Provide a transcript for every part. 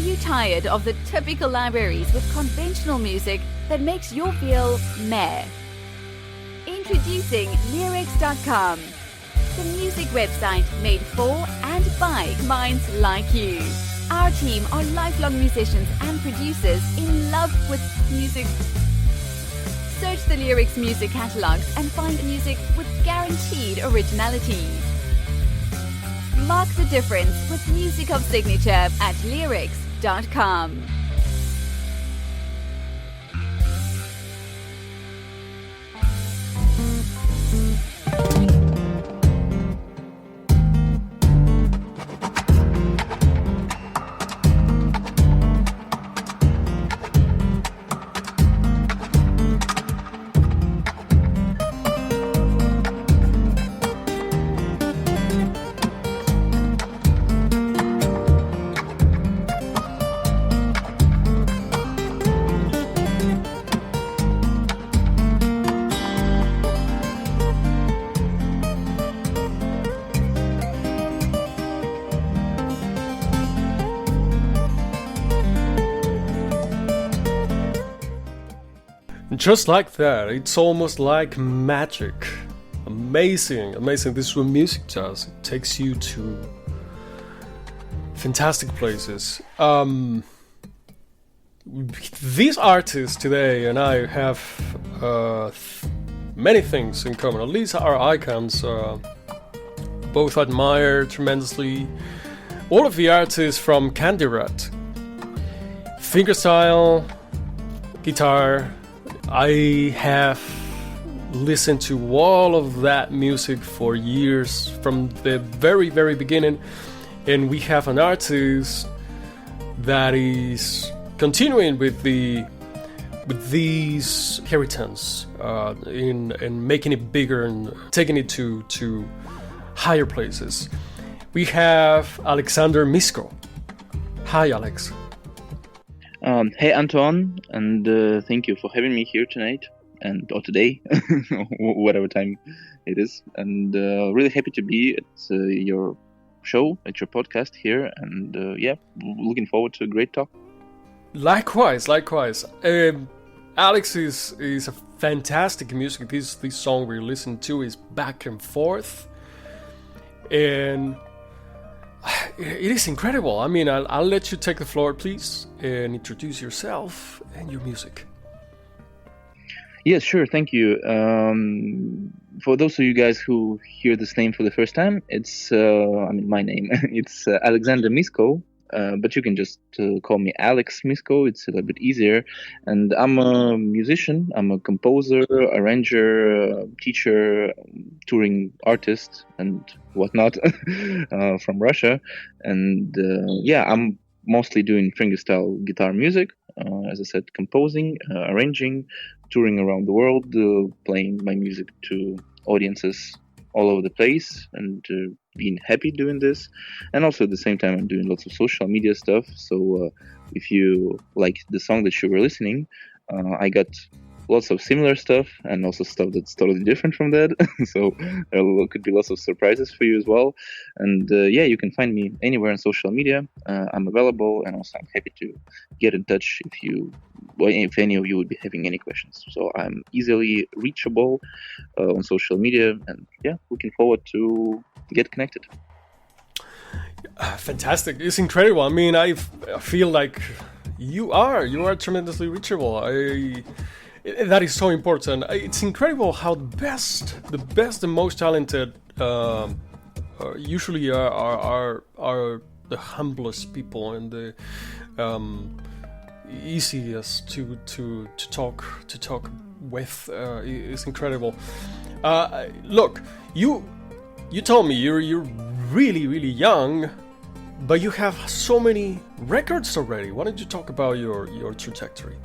you tired of the typical libraries with conventional music that makes you feel meh? Introducing Leerecs.com, the music website made for and by minds like you. Our team are lifelong musicians and producers in love with music. Search the Leerecs music catalogs and find music with guaranteed originality. Mark the difference with music of signature at Leerecs.com. Just like that, it's almost like magic. Amazing, amazing. This is what music does. It takes you to fantastic places. These artists today and I have many things in common. At least our icons. Both admire tremendously all of the artists from Candy Rat. Fingerstyle, guitar. I have listened to all of that music for years from the very, very beginning, and we have an artist that is continuing with these inheritance in making it bigger and taking it to higher places. We have Alexandr Misko. Hi, Alex. Hey Anton, and thank you for having me here tonight or today, whatever time it is. And really happy to be at your show, at your podcast here, and looking forward to a great talk. Likewise. Alex is a fantastic music. This song we listen to is Back and Forth, and it is incredible. I mean, I'll let you take the floor, please, and introduce yourself and your music. Yes, sure. Thank you. For those of you guys who hear this name for the first time, it's my name. It's Alexandr Misko, but you can just call me Alex Misko. It's a little bit easier. And I'm a musician. I'm a composer, arranger, teacher, touring artist, and whatnot from Russia. And I'm mostly doing fingerstyle guitar music. As I said, composing, arranging, touring around the world, playing my music to audiences all over the place, and being happy doing this. And also at the same time, I'm doing lots of social media stuff. So if you like the song that you were listening, I got lots of similar stuff and also stuff that's totally different from that. So there could be lots of surprises for you as well. And you can find me anywhere on social media. I'm available, and also I'm happy to get in touch if any of you would be having any questions. So I'm easily reachable on social media, and looking forward to get connected. Fantastic. It's incredible. I mean, I feel like you are tremendously reachable. That is so important. It's incredible how the best and most talented usually are the humblest people and the easiest to talk with. It's incredible. Look, you told me you're really, really young, but you have so many records already. Why don't you talk about your trajectory?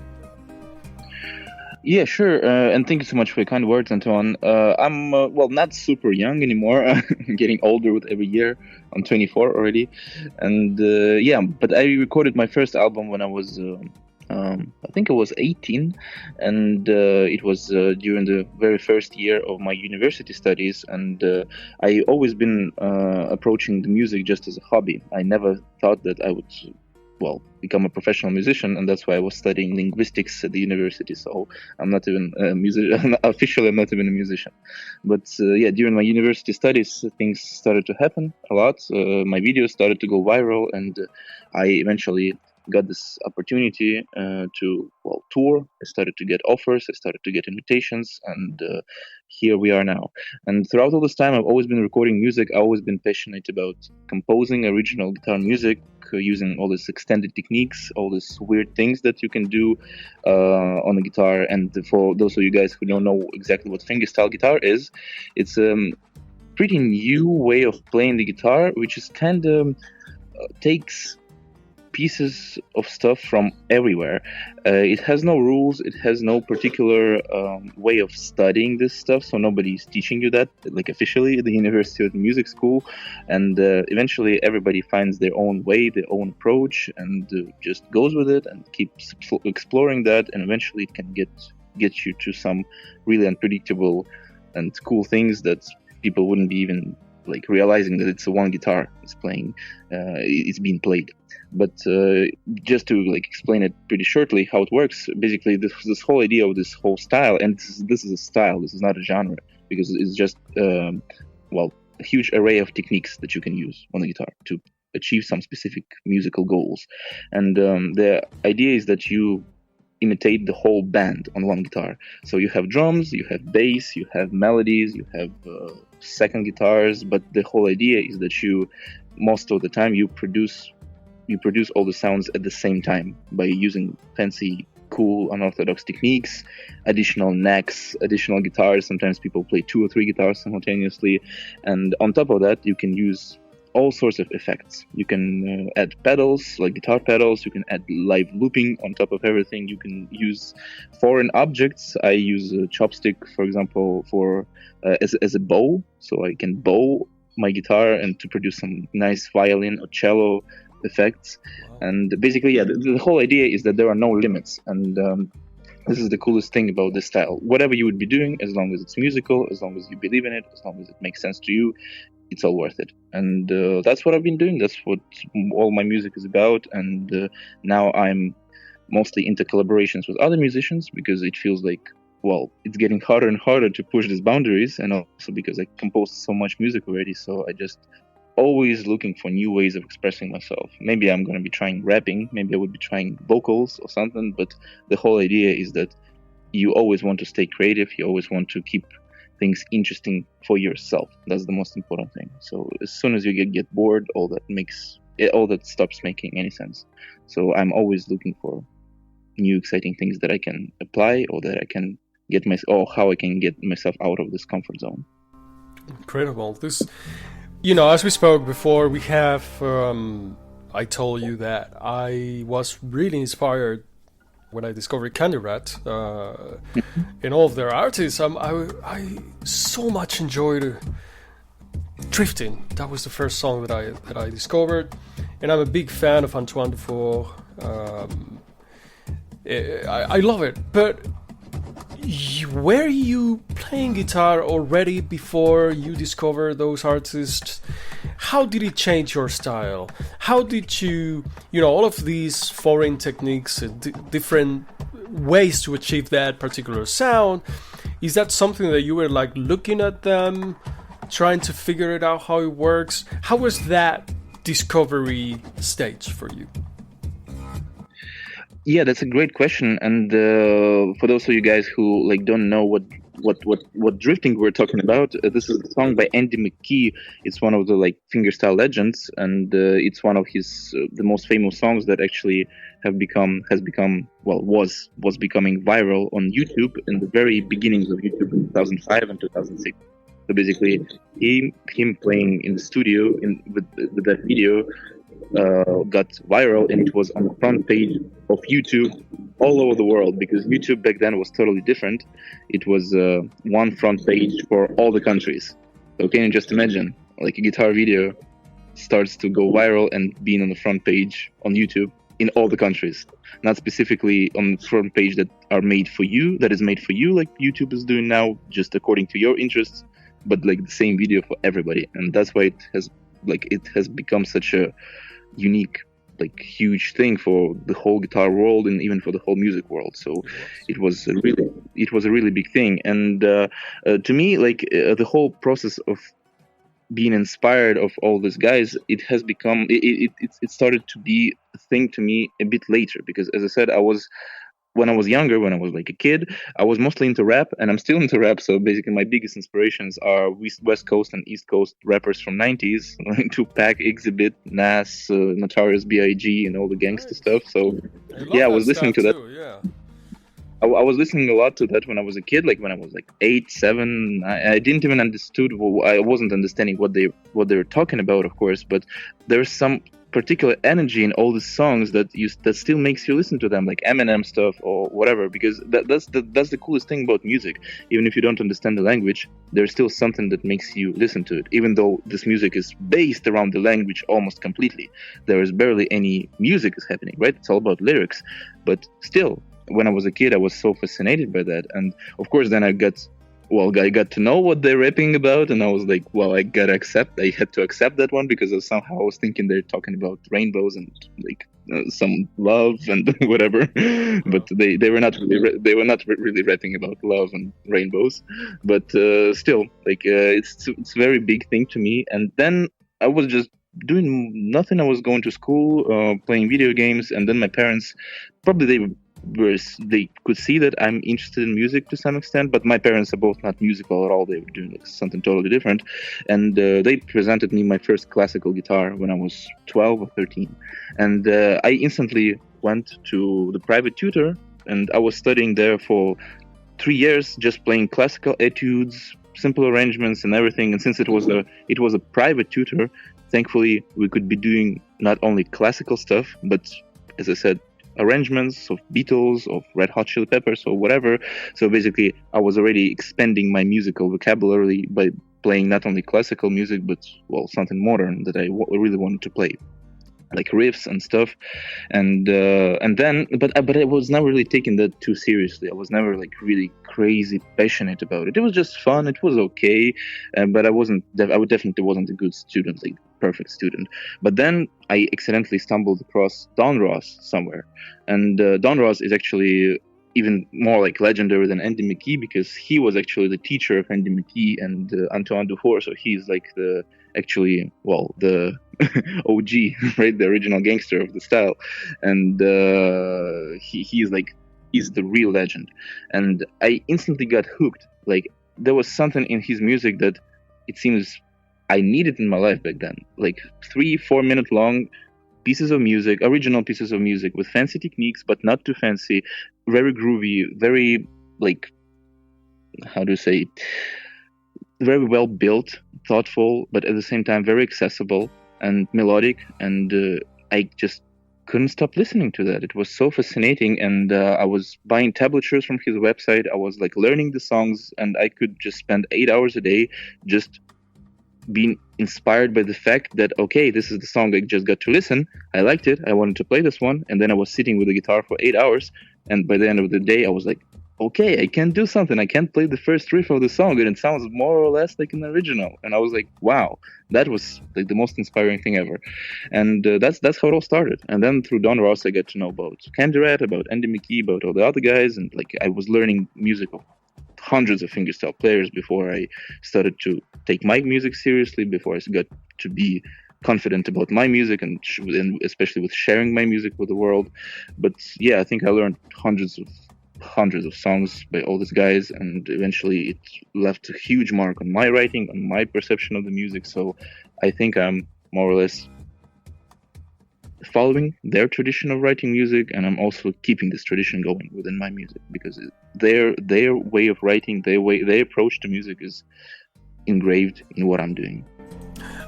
Yeah, sure. And thank you so much for your kind words, Antoine. I'm, not super young anymore. I'm getting older with every year. I'm 24 already. And but I recorded my first album when I was, I think I was 18. And it was during the very first year of my university studies. And I always been approaching the music just as a hobby. I never thought that I would become a professional musician, and that's why I was studying linguistics at the university. So I'm not even a musician. Officially, I'm not even a musician. But during my university studies, things started to happen a lot. My videos started to go viral, and I eventually got this opportunity to tour. I started to get offers, I started to get invitations, and here we are now. And throughout all this time, I've always been recording music. I've always been passionate about composing original guitar music, using all these extended techniques, all these weird things that you can do on a guitar. And for those of you guys who don't know exactly what fingerstyle guitar is, it's a pretty new way of playing the guitar, which is kind of takes pieces of stuff from everywhere. It has no rules, it has no particular way of studying this stuff, so nobody's teaching you that, like officially at the university or the music school. And eventually everybody finds their own way, their own approach, and just goes with it and keeps exploring that, and eventually it can get you to some really unpredictable and cool things that people wouldn't be even like realizing that it's one guitar it's being played. But just to like explain it pretty shortly how it works, basically this whole idea of this whole style, and this is a style, this is not a genre, because it's just a huge array of techniques that you can use on the guitar to achieve some specific musical goals. And the idea is that you imitate the whole band on one guitar. So you have drums, you have bass, you have melodies, you have second guitars, but the whole idea is that most of the time you produce all the sounds at the same time by using fancy, cool, unorthodox techniques, additional necks, additional guitars. Sometimes people play 2 or 3 guitars simultaneously, and on top of that you can use all sorts of effects. You can add pedals, like guitar pedals. You can add live looping on top of everything. You can use foreign objects. I use a chopstick, for example, as a bow, so I can bow my guitar and to produce some nice violin or cello effects. And basically, the whole idea is that there are no limits, and this is the coolest thing about this style. Whatever you would be doing, as long as it's musical, as long as you believe in it, as long as it makes sense to you, it's all worth it. And that's what I've been doing. That's what all my music is about. And now I'm mostly into collaborations with other musicians, because it feels like, it's getting harder and harder to push these boundaries, and also because I composed so much music already. So I just always looking for new ways of expressing myself. Maybe I'm going to be trying rapping, maybe I would be trying vocals or something, but the whole idea is that you always want to stay creative, you always want to keep things interesting for yourself. That's the most important thing. So as soon as you get bored, all that stops making any sense. So I'm always looking for new exciting things that I can apply, or that I can how I can get myself out of this comfort zone. Incredible. This, as we spoke before, we have I told you that I was really inspired when I discovered Candy Rat and all of their artists. I so much enjoyed Drifting. That was the first song that I discovered, and I'm a big fan of Antoine Dufour. I love it. But were you playing guitar already before you discovered those artists? How did it change your style? How did you, all of these foreign techniques, different ways to achieve that particular sound, is that something that you were like looking at them, trying to figure it out how it works? How was that discovery stage for you? Yeah, that's a great question. And for those of you guys who don't know what drifting we're talking about, this is a song by Andy McKee. It's one of the fingerstyle legends, and it's one of his the most famous songs that actually was becoming viral on YouTube in the very beginnings of YouTube in 2005 and 2006. So basically, him playing in the studio with that video got viral, and it was on the front page of YouTube all over the world, because YouTube back then was totally different. It was one front page for all the countries. So can you just imagine, a guitar video starts to go viral and being on the front page on YouTube in all the countries, not specifically on the front page that is made for you, like YouTube is doing now, just according to your interests, but the same video for everybody. And that's why it has become such a unique like huge thing for the whole guitar world and even for the whole music world. So it was a really big thing. And to me, like the whole process of being inspired of all these guys, it has become it started to be a thing to me a bit later, because as I said, when I was younger, when I was like a kid, I was mostly into rap, and I'm still into rap. So basically, my biggest inspirations are West Coast and East Coast rappers from '90s, like Tupac, Exhibit, Nas, Notorious B.I.G., and all the gangster stuff. So yeah, I was listening to that. Too, yeah. I was listening a lot to that when I was a kid, like when I was like 8, 7. I didn't even understood. I wasn't understanding what they were talking about, of course. But there's some particular energy in all the songs that still makes you listen to them, like Eminem stuff or whatever. Because that's the coolest thing about music. Even if you don't understand the language, there's still something that makes you listen to it. Even though this music is based around the language almost completely, there is barely any music is happening, right? It's all about lyrics, but still. When I was a kid, I was so fascinated by that. And of course, then I got to know what they're rapping about. And I was like, well, I had to accept that one, because somehow I was thinking they're talking about rainbows and like some love and whatever. But they were not really rapping about love and rainbows. But still, like it's a very big thing to me. And then I was just doing nothing. I was going to school, playing video games. And then my parents, probably they could see that I'm interested in music to some extent, but my parents are both not musical at all. They were doing like something totally different, and they presented me my first classical guitar when I was 12 or 13, and I instantly went to the private tutor, and I was studying there for 3 years, just playing classical etudes, simple arrangements, and everything. And since it was a private tutor, thankfully we could be doing not only classical stuff, but as I said, arrangements of Beatles, of Red Hot Chili Peppers, or whatever. So basically, I was already expanding my musical vocabulary by playing not only classical music, but something modern that I really wanted to play, like riffs and stuff. And then, but I was never really taking that too seriously. I was never like really crazy passionate about it. It was just fun. It was okay, but I definitely wasn't a good student, like perfect student. But then I accidentally stumbled across Don Ross somewhere, and Don Ross is actually even more like legendary than Andy McKee, because he was actually the teacher of Andy McKee and Antoine Dufour. So he's like the OG, right? The original gangster of the style. And he's the real legend. And I instantly got hooked. Like there was something in his music that it seems I needed in my life back then. Like 3-4 minute long pieces of music, original pieces of music with fancy techniques, but not too fancy, very groovy, very like, how do you say, very well built, thoughtful, but at the same time very accessible and melodic. And I just couldn't stop listening to that. It was so fascinating. And I was buying tablatures from his website. I was like learning the songs, and I could just spend 8 hours a day just being inspired by the fact that, okay, this is the song I just got to listen. I liked it. I wanted to play this one. And then I was sitting with the guitar for 8 hours. And by the end of the day, I was like, okay, I can do something. I can play the first riff of the song, and it sounds more or less like an original. And I was like, wow, that was like the most inspiring thing ever. And that's how it all started. And then through Don Ross, I got to know about Candy Rat, about Andy McKee, about all the other guys. And like I was learning music of hundreds of fingerstyle players before I started to take my music seriously, before I got to be confident about my music, and especially with sharing my music with the world. But yeah, I think I learned hundreds of songs by all these guys, and eventually it left a huge mark on my writing, on my perception of the music. So I think I'm more or less following their tradition of writing music, and I'm also keeping this tradition going within my music, because their way of writing, their approach to music is engraved in what I'm doing.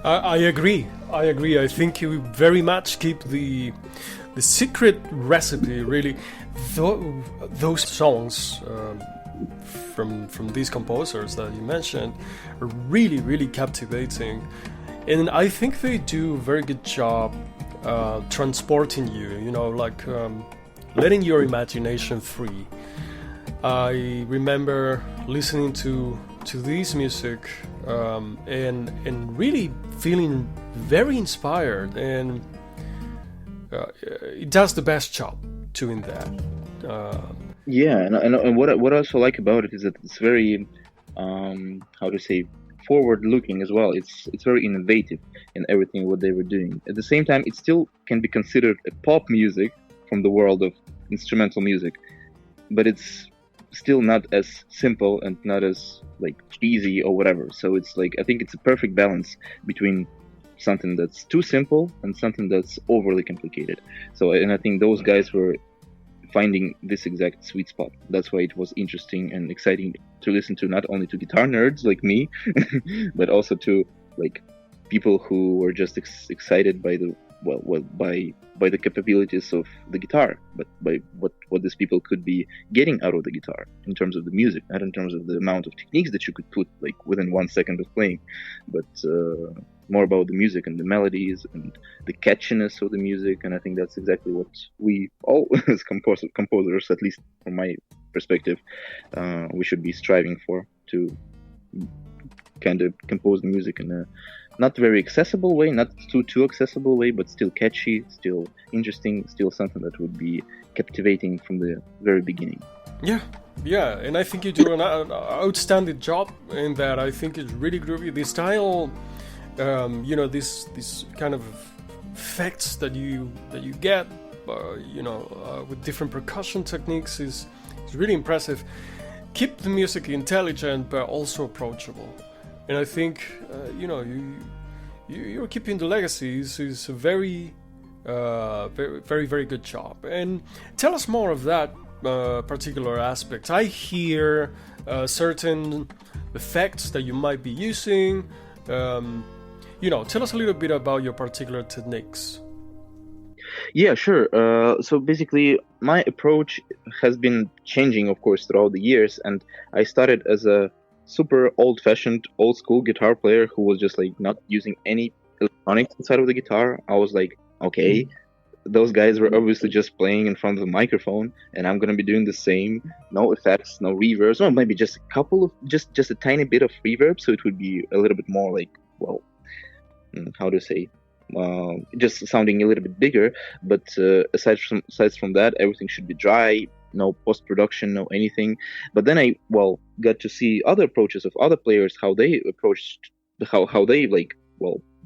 I agree. I think you very much keep the secret recipe, really. Those songs from these composers that you mentioned are really, really captivating, and I think they do a very good job transporting you, like letting your imagination free. I remember listening to this music and really feeling very inspired, and it does the best job doing that. Yeah, and what I also like about it is that it's very, how to say, forward-looking as well. It's very innovative in everything what they were doing. At the same time, it still can be considered a pop music from the world of instrumental music, but it's still not as simple and not as like cheesy or whatever. So it's like, I think it's a perfect balance between something that's too simple and something that's overly complicated. So, and I think those guys were finding this exact sweet spot. That's why it was interesting and exciting to listen to, not only to guitar nerds like me, but also to like people who were just excited by the by the capabilities of the guitar, but by what these people could be getting out of the guitar in terms of the music, not in terms of the amount of techniques that you could put like within 1 second of playing, but more about the music and the melodies and the catchiness of the music. And I think that's exactly what we all as composers, at least from my perspective, we should be striving for, to kind of compose the music in a not very accessible way, not too accessible way, but still catchy, still interesting, still something that would be captivating from the very beginning. Yeah, and I think you do an outstanding job in that. I think it's really groovy. The style, this kind of effects that you get, with different percussion techniques is really impressive. Keep the music intelligent but also approachable. And I think, you're keeping the legacies is a very, very, very good job. And tell us more of that particular aspect. I hear certain effects that you might be using. Tell us a little bit about your particular techniques. Yeah, sure. So basically, my approach has been changing, of course, throughout the years. And I started as a super old-fashioned, old-school guitar player who was just like not using any electronics inside of the guitar. I was like, okay, those guys were obviously just playing in front of the microphone, and I'm gonna be doing the same. No effects, no reverbs, or maybe just a couple of just a tiny bit of reverb, so it would be a little bit more like, well, how to say, just sounding a little bit bigger. But aside from that, everything should be dry. No post-production, no anything. But then I got to see other approaches of other players, how they approached, how they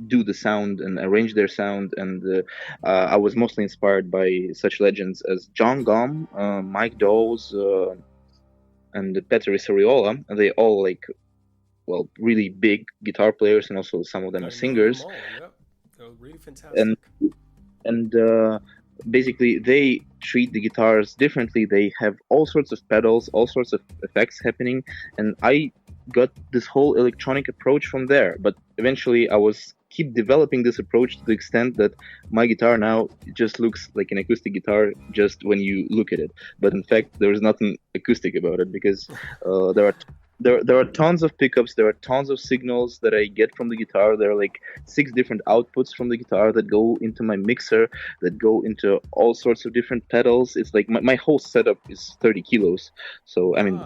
do the sound and arrange their sound. And I was mostly inspired by such legends as John Gum, Mike Dawes, and Petteri Sariola. And they all really big guitar players, and also some of them are singers. They're really fantastic. And basically, they treat the guitars differently. They have all sorts of pedals, all sorts of effects happening, and I got this whole electronic approach from there. But eventually, I was keep developing this approach to the extent that my guitar now just looks like an acoustic guitar just when you look at it. But in fact, there is nothing acoustic about it, because there are tons of pickups, there are tons of signals that I get from the guitar. There are like 6 different outputs from the guitar that go into my mixer, that go into all sorts of different pedals. It's like my whole setup is 30 kilos. So, I mean,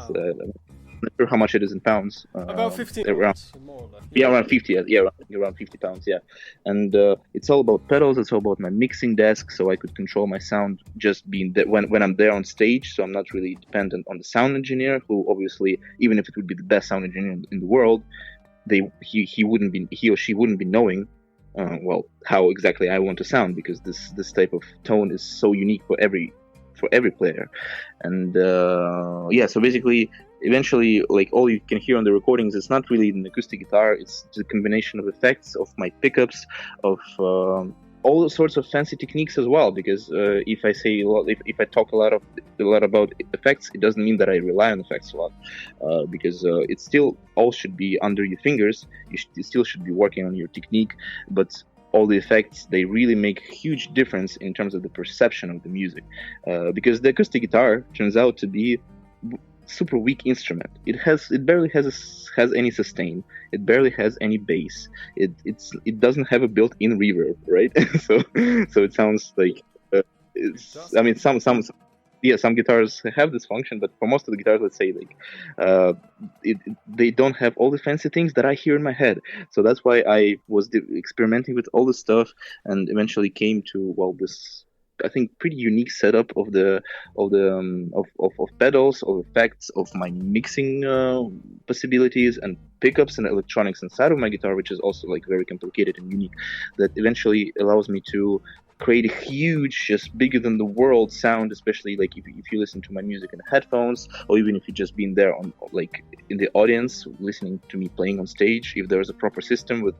I'm not sure how much it is in pounds. About 50 around, more or less. Yeah, around 50. Yeah, around 50 pounds. Yeah, and it's all about pedals. It's all about my mixing desk, so I could control my sound just being there when I'm there on stage. So I'm not really dependent on the sound engineer, who obviously, even if it would be the best sound engineer in the world, he or she wouldn't be knowing how exactly I want to sound, because this type of tone is so unique for every player. And so basically, eventually, like, all you can hear on the recordings, it's not really an acoustic guitar. It's a combination of effects, of my pickups, of all sorts of fancy techniques as well. Because if I talk a lot about effects, it doesn't mean that I rely on effects a lot, because it still all should be under your fingers. You still should be working on your technique, but all the effects, they really make a huge difference in terms of the perception of the music, because the acoustic guitar turns out to be super weak instrument. It barely has any sustain. It barely has any bass. It doesn't have a built-in reverb, right? so it sounds like some guitars have this function, but for most of the guitars, let's say, they don't have all the fancy things that I hear in my head. So that's why I was experimenting with all this stuff, and eventually came to this I think, pretty unique setup of pedals, of effects, of my mixing possibilities and pickups and electronics inside of my guitar, which is also like very complicated and unique, that eventually allows me to create a huge, just bigger than the world sound, especially like if you listen to my music in headphones, or even if you just been there on like in the audience listening to me playing on stage. If there's a proper system with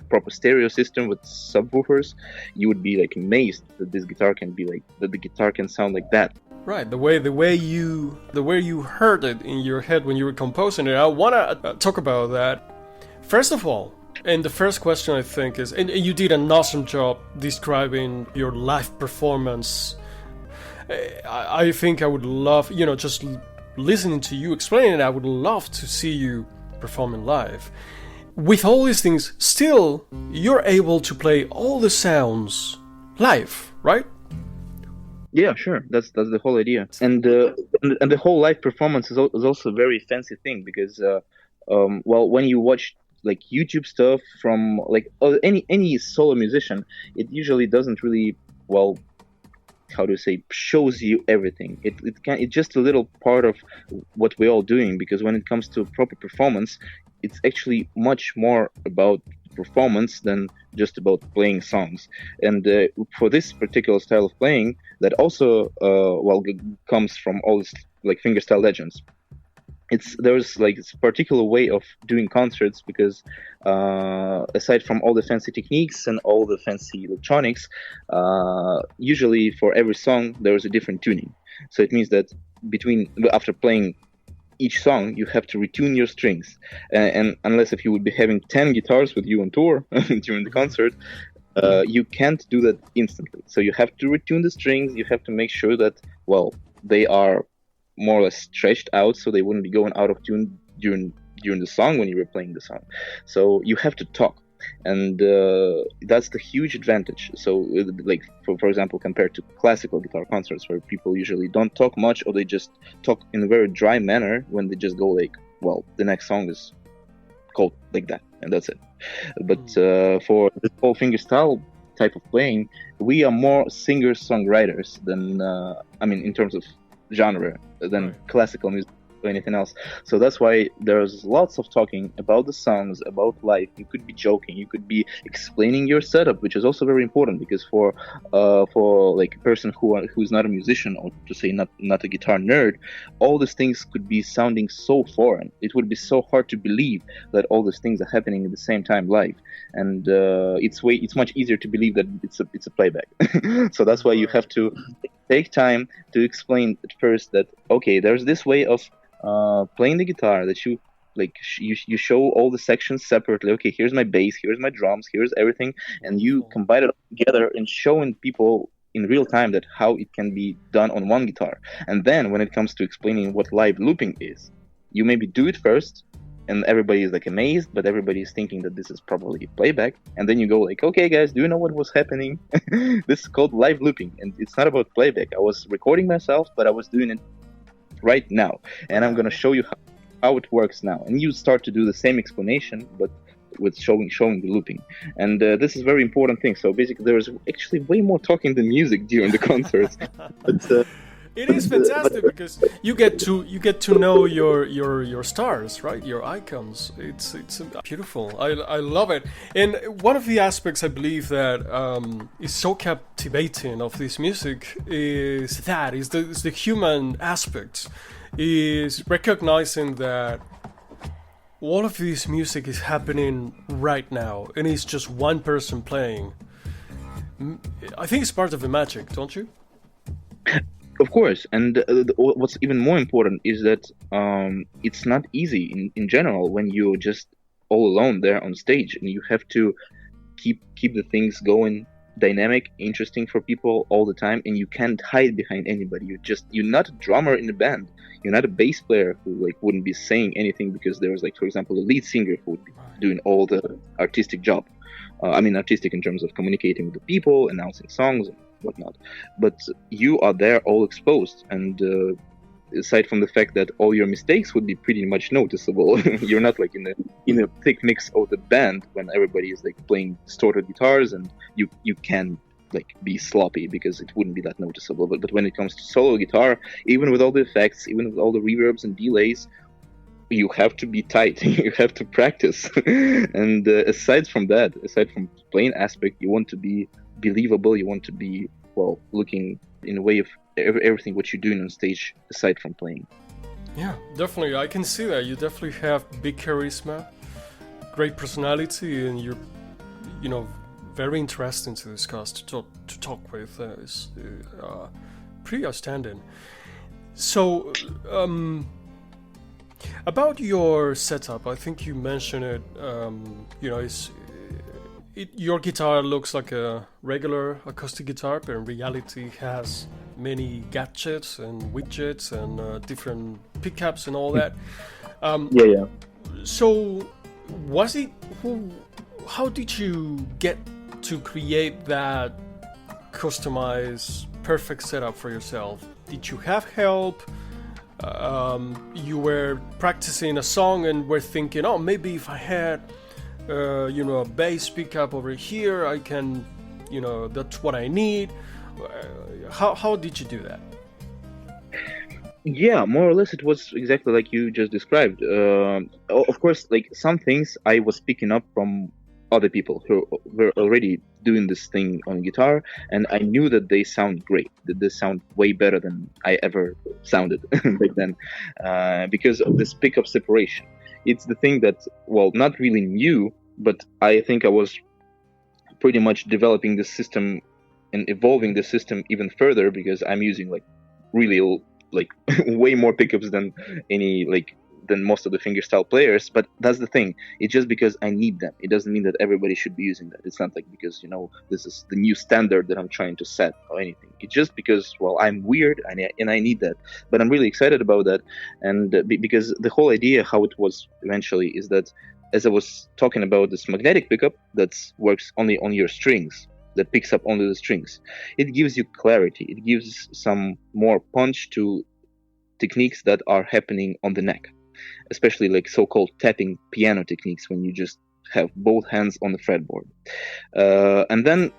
proper stereo system with subwoofers, you would be like amazed that this guitar can be like that. The guitar can sound like that. Right, the way you heard it in your head when you were composing it. I wanna talk about that. First of all, and the first question I think is, and you did an awesome job describing your live performance. I think I would love, just listening to you explain it, I would love to see you performing live. With all these things, still, you're able to play all the sounds live, right? Yeah, sure. That's the whole idea. And the whole live performance is also a very fancy thing because, when you watch like YouTube stuff from like any solo musician, it usually doesn't really, shows you everything. It's just a little part of what we're all doing, because when it comes to proper performance, it's actually much more about performance than just about playing songs. And for this particular style of playing, that also comes from all this like fingerstyle legends. There's like this particular way of doing concerts, because aside from all the fancy techniques and all the fancy electronics, usually for every song there is a different tuning. So it means that after playing each song, you have to retune your strings, and unless if you would be having 10 guitars with you on tour during the concert, you can't do that instantly. So you have to retune the strings. You have to make sure that they are more or less stretched out, so they wouldn't be going out of tune during the song when you were playing the song. So you have to talk, and that's the huge advantage. So like for example, compared to classical guitar concerts where people usually don't talk much, or they just talk in a very dry manner when they just go like, the next song is called like that and that's it. But for this whole fingerstyle type of playing, we are more singer-songwriters than in terms of genre than classical music or anything else. So that's why there's lots of talking about the songs, about life. You could be joking, you could be explaining your setup, which is also very important, because for like a person who's not a musician, or to say not a guitar nerd, all these things could be sounding so foreign. It would be so hard to believe that all these things are happening at the same time live, and it's much easier to believe that it's a playback. So that's why you have to take time to explain at first that, okay, there's this way of playing the guitar, that you you show all the sections separately. Okay, here's my bass, here's my drums, here's everything, and you combine it all together and showing people in real time that how it can be done on one guitar. And then when it comes to explaining what live looping is, you maybe do it first, and everybody is like amazed, but everybody is thinking that this is probably playback. And then you go like, okay guys, do you know what was happening? This is called live looping, and it's not about playback. I was recording myself, but I was doing it right now, and I'm gonna show you how it works now. And you start to do the same explanation, but with showing the looping. And this is a very important thing. So basically there is actually way more talking than music during the concerts. But, it is fantastic because you get to know your stars, right? Your icons. It's beautiful. I love it. And one of the aspects I believe that is so captivating of this music is the human aspect. Is recognizing that all of this music is happening right now, and it's just one person playing. I think it's part of the magic, don't you? Of course, and what's even more important is that it's not easy in general when you're just all alone there on stage, and you have to keep the things going dynamic, interesting for people all the time, and you can't hide behind anybody. You're not a drummer in the band. You're not a bass player who wouldn't be saying anything, because there was for example, a lead singer who would be doing all the artistic job. Artistic in terms of communicating with the people, announcing songs and whatnot. But you are there all exposed, and aside from the fact that all your mistakes would be pretty much noticeable, you're not in a thick mix of the band when everybody is playing distorted guitars, and you can like be sloppy because it wouldn't be that noticeable. But when it comes to solo guitar, even with all the effects, even with all the reverbs and delays, you have to be tight. You have to practice. And aside from playing aspect, you want to be believable. You want to be, well, looking in a way of everything what you're doing on stage aside from playing. Yeah, definitely. I can see that. You definitely have big charisma, great personality, and you're, very interesting to discuss, to talk with. Is pretty outstanding. So, about your setup, I think you mentioned it. Your guitar looks like a regular acoustic guitar, but in reality has many gadgets and widgets and different pickups and all that. Yeah. So, how did you get to create that customized, perfect setup for yourself? Did you have help? You were practicing a song and were thinking, oh, maybe if I had, a bass pickup over here, I can, that's what I need. How did you do that? Yeah, more or less it was exactly like you just described. Of course, like some things I was picking up from other people who were already doing this thing on guitar, and I knew that they sound great, that they sound way better than I ever sounded back then, because of this pickup separation. It's the thing that, well, not really new, but I think I was pretty much developing the system and evolving the system even further, because I'm using like really like way more pickups than than most of the fingerstyle players. But that's the thing, it's just because I need them. It doesn't mean that everybody should be using that. It's not like because this is the new standard that I'm trying to set or anything. It's just because, well, I'm weird and I need that. But I'm really excited about that, and because the whole idea how it was eventually is that, as I was talking about, this magnetic pickup that works only on your strings, that picks up only the strings, it gives you clarity. It gives some more punch to techniques that are happening on the neck, especially like so-called tapping piano techniques when you just have both hands on the fretboard. And then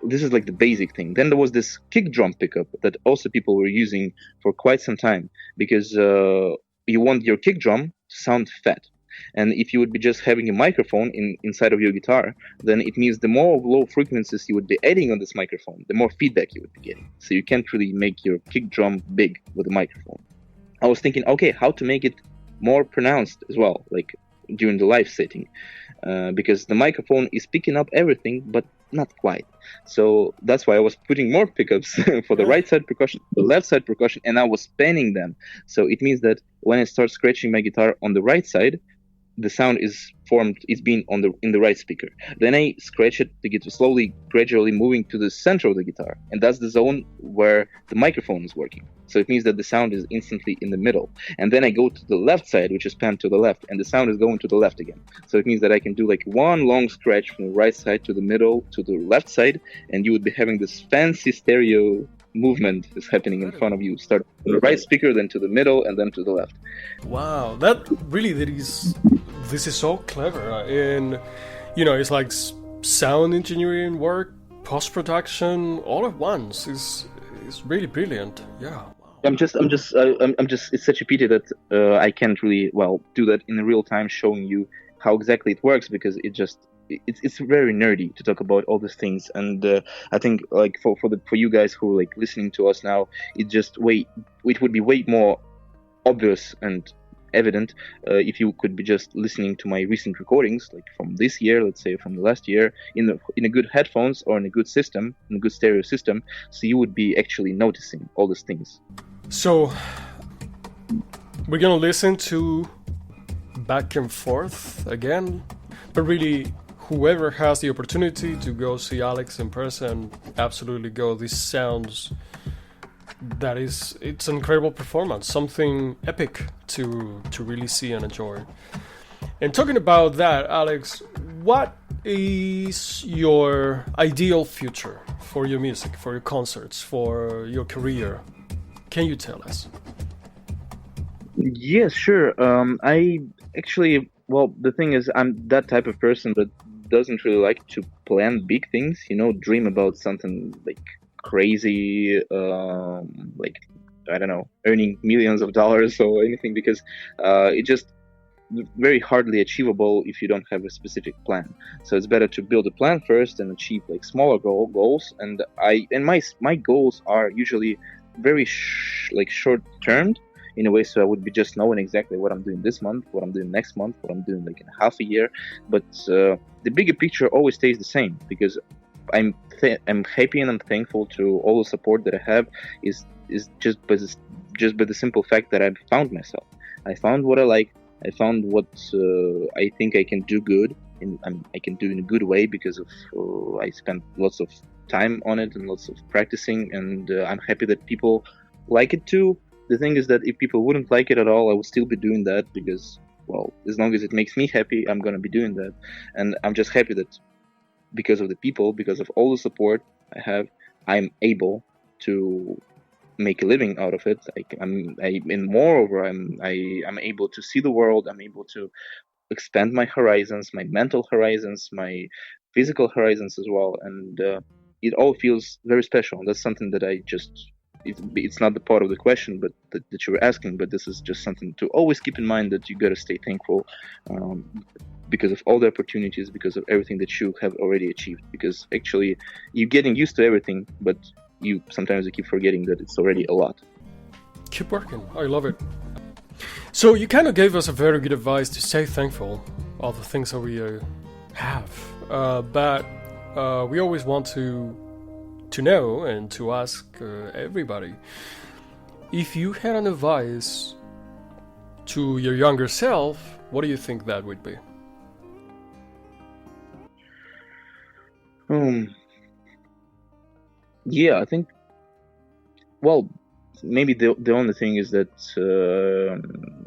this is like the basic thing. Then there was this kick drum pickup that also people were using for quite some time, because you want your kick drum to sound fat. And if you would be just having a microphone inside of your guitar, then it means the more low frequencies you would be adding on this microphone, the more feedback you would be getting. So you can't really make your kick drum big with a microphone. I was thinking, okay, how to make it more pronounced as well, like during the live setting, because the microphone is picking up everything, but not quite. So that's why I was putting more pickups for the right side percussion, the left side percussion, and I was panning them. So it means that when I start scratching my guitar on the right side, the sound is formed, it's being in the right speaker. Then I scratch it to get slowly, gradually moving to the center of the guitar, and that's the zone where the microphone is working. So it means that the sound is instantly in the middle. And then I go to the left side, which is panned to the left, and the sound is going to the left again. So it means that I can do like one long scratch from the right side to the middle to the left side, and you would be having this fancy stereo movement is happening in front of you. Start from the right speaker, then to the middle, and then to the left. Wow, this is so clever, and it's like sound engineering work, post-production, all at once. Is really brilliant. Yeah. I'm just. It's such a pity that I can't really do that in real time, showing you how exactly it works, because it's very nerdy to talk about all these things. And I think like for you guys who are like listening to us now, it would be way more obvious and evident if you could be just listening to my recent recordings, like from this year, let's say from the last year, in a good headphones or in a good system, in a good stereo system, so you would be actually noticing all these things. So we're gonna listen to Back and Forth again, but really whoever has the opportunity to go see Alex in person, absolutely go. This sounds it's an incredible performance, something epic to really see and enjoy. And talking about that, Alex, what is your ideal future for your music, for your concerts, for your career? Can you tell us? Yes, sure. I actually, the thing is, I'm that type of person that doesn't really like to plan big things, dream about something like crazy, like, I don't know, earning millions of dollars or anything, because it just very hardly achievable if you don't have a specific plan. So it's better to build a plan first and achieve like smaller goals. And my goals are usually very short term in a way, so I would be just knowing exactly what I'm doing this month, what I'm doing next month, what I'm doing like in half a year. But the bigger picture always stays the same, because I'm happy and I'm thankful to all the support that I have. Is just by the simple fact that I've found myself. I found what I like. I found what I think I can do good, and I can do in a good way, because of I spent lots of time on it and lots of practicing, and I'm happy that people like it too. The thing is that if people wouldn't like it at all, I would still be doing that, because, well, as long as it makes me happy, I'm gonna be doing that. And I'm just happy that because of the people, because of all the support I have, I'm able to make a living out of it. And moreover, I'm able to see the world. I'm able to expand my horizons, my mental horizons, my physical horizons as well, and it all feels very special. That's something that I just, it's not the part of the question, but that you were asking, but this is just something to always keep in mind, that you gotta stay thankful because of all the opportunities, because of everything that you have already achieved, because actually you're getting used to everything, but sometimes you keep forgetting that it's already a lot. Keep working. I love it. So you kind of gave us a very good advice to stay thankful of the things that we have, but we always want to know and to ask everybody, if you had an advice to your younger self, what do you think that would be? Yeah, I think, well, maybe the only thing is that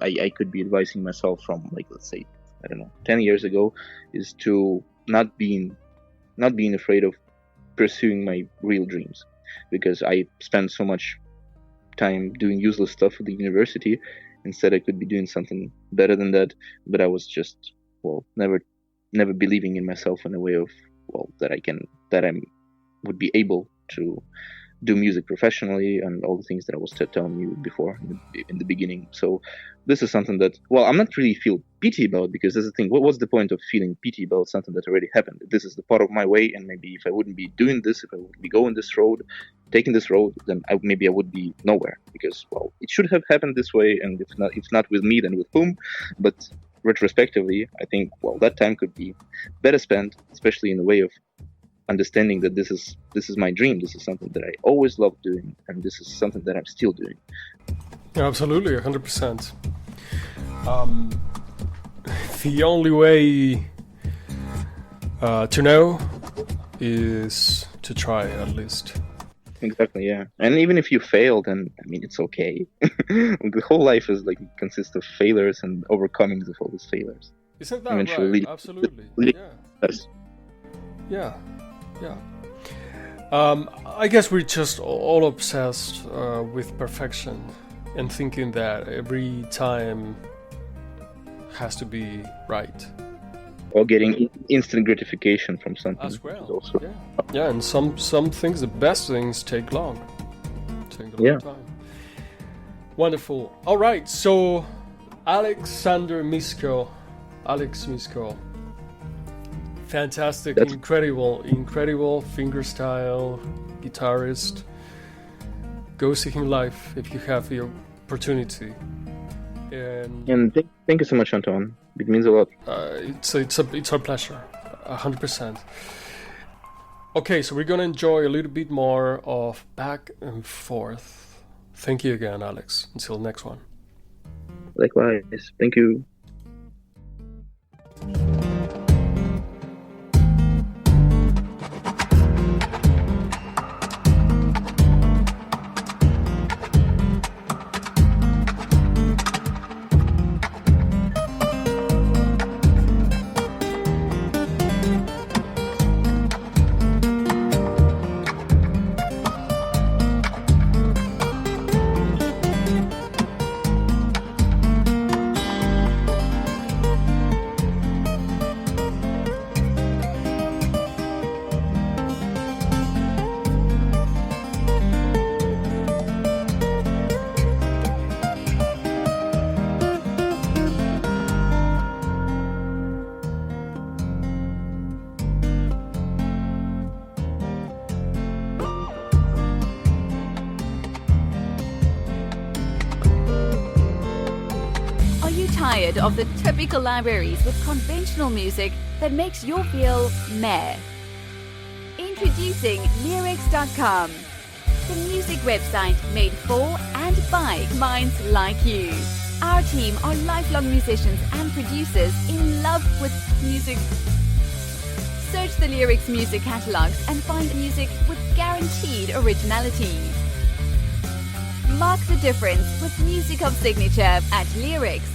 I could be advising myself from, like, let's say, I don't know, 10 years ago, is to not being afraid of pursuing my real dreams, because I spent so much time doing useless stuff at the university. Instead, I could be doing something better than that, but I was just, well, never believing in myself in a way of, well, that I would be able to do music professionally, and all the things that I was telling you before in the beginning. So this is something that, well, I'm not really feel pity about, because that's the thing. What's the point of feeling pity about something that already happened? This is the part of my way, and maybe if I wouldn't be doing this, if I would be going this road, taking this road, then maybe I would be nowhere, because, well, it should have happened this way, and if not with me, then with whom? But retrospectively, I think, well, that time could be better spent, especially in the way of understanding that this is my dream. This is something that I always loved doing, and this is something that I'm still doing. Yeah, absolutely, 100%. The only way to know is to try, at least. Exactly, yeah. And even if you fail, then, I mean, it's okay. The whole life is like consists of failures and overcomings of all these failures. Isn't that right? Absolutely. Yeah. Yeah. I guess we're just all obsessed with perfection and thinking that every time has to be right. Or getting instant gratification from something. As well. Also... Yeah, and some things, the best things, take a long time. Wonderful. All right, so Alexandr Misko, Alex Misko. Fantastic, incredible fingerstyle guitarist. Go see him live if you have the opportunity. And thank you so much, Anton. It means a lot. It's our pleasure, 100%. Okay, so we're gonna enjoy a little bit more of back and forth. Thank you again, Alex. Until next one. Likewise. Thank you. tired of the typical libraries with conventional music that makes you feel meh? Introducing Leerecs.com, the music website made for and by minds like you. Our team are lifelong musicians and producers in love with music. Search the Leerecs music catalogs and find music with guaranteed originality. Mark the difference with music of signature at Leerecs.com.